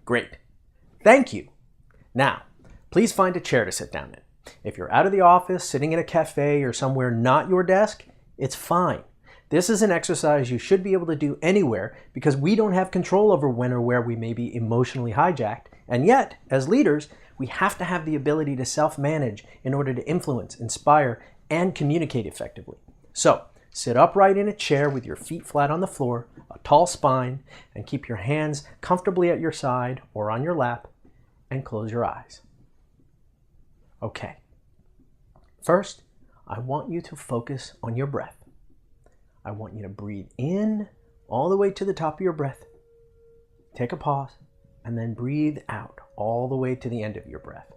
Great. Thank you. Now, please find a chair to sit down in. If you're out of the office, sitting in a cafe, or somewhere not your desk, it's fine. This is an exercise you should be able to do anywhere because we don't have control over when or where we may be emotionally hijacked. And yet, as leaders, we have to have the ability to self-manage in order to influence, inspire, and communicate effectively. So, sit upright in a chair with your feet flat on the floor, a tall spine, and keep your hands comfortably at your side or on your lap, and close your eyes. Okay. First, I want you to focus on your breath. I want you to breathe in all the way to the top of your breath. Take a pause, and then breathe out all the way to the end of your breath.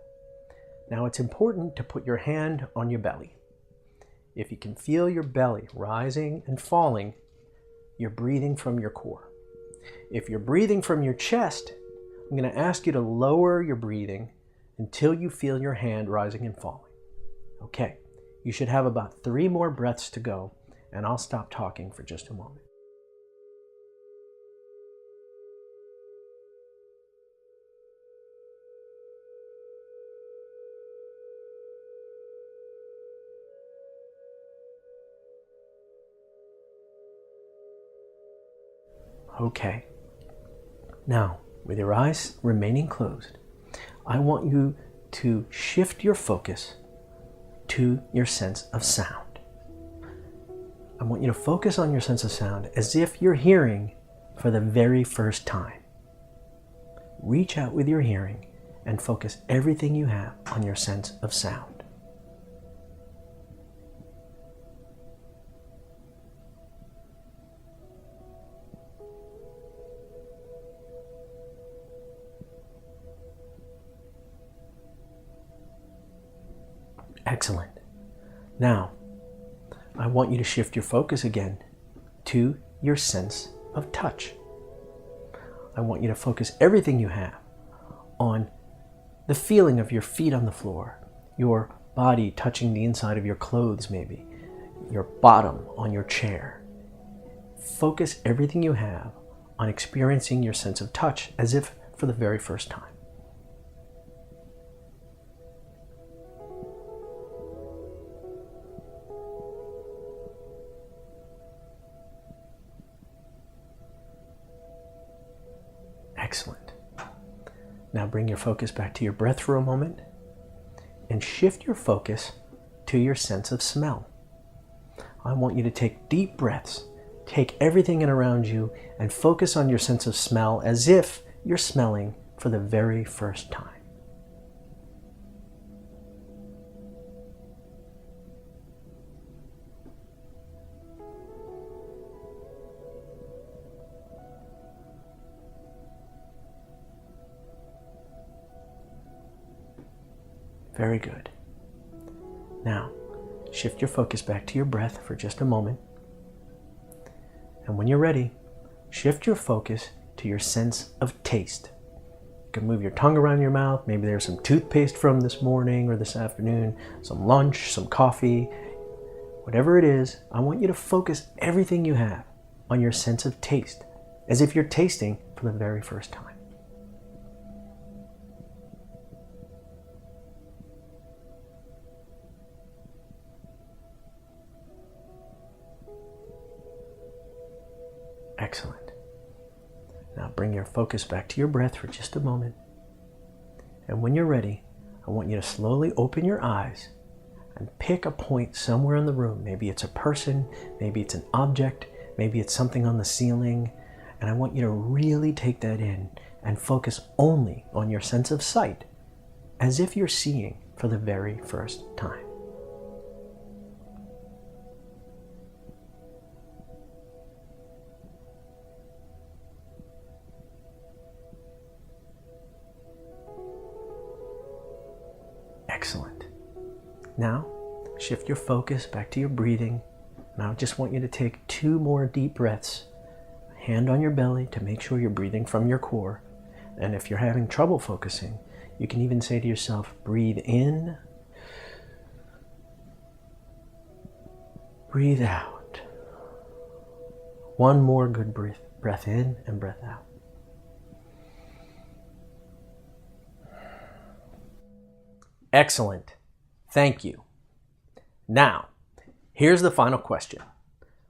Now it's important to put your hand on your belly. If you can feel your belly rising and falling, you're breathing from your core. If you're breathing from your chest, I'm going to ask you to lower your breathing until you feel your hand rising and falling. Okay, you should have about 3 more breaths to go, and I'll stop talking for just a moment. Okay. Now, with your eyes remaining closed, I want you to shift your focus to your sense of sound. I want you to focus on your sense of sound as if you're hearing for the very first time. Reach out with your hearing and focus everything you have on your sense of sound. Excellent. Now, I want you to shift your focus again to your sense of touch. I want you to focus everything you have on the feeling of your feet on the floor, your body touching the inside of your clothes maybe, your bottom on your chair. Focus everything you have on experiencing your sense of touch as if for the very first time. Excellent. Now bring your focus back to your breath for a moment and shift your focus to your sense of smell. I want you to take deep breaths, take everything in around you, and focus on your sense of smell as if you're smelling for the very first time. Very good. Now, shift your focus back to your breath for just a moment. And when you're ready, shift your focus to your sense of taste. You can move your tongue around your mouth. Maybe there's some toothpaste from this morning or this afternoon, some lunch, some coffee. Whatever it is, I want you to focus everything you have on your sense of taste, as if you're tasting for the very first time. Excellent. Now bring your focus back to your breath for just a moment. And when you're ready, I want you to slowly open your eyes and pick a point somewhere in the room. Maybe it's a person, maybe it's an object, maybe it's something on the ceiling. And I want you to really take that in and focus only on your sense of sight, as if you're seeing for the very first time. Excellent. Now, shift your focus back to your breathing. Now, I just want you to take 2 more deep breaths. Hand on your belly to make sure you're breathing from your core. And if you're having trouble focusing, you can even say to yourself, breathe in, breathe out. 1 more good breath in and breath out. Excellent. Thank you. Now, here's the final question.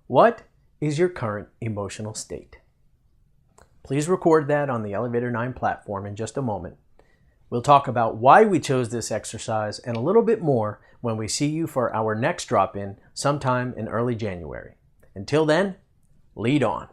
What is your current emotional state? Please record that on the Elevator 9 platform in just a moment. We'll talk about why we chose this exercise and a little bit more when we see you for our next drop-in sometime in early January. Until then, lead on.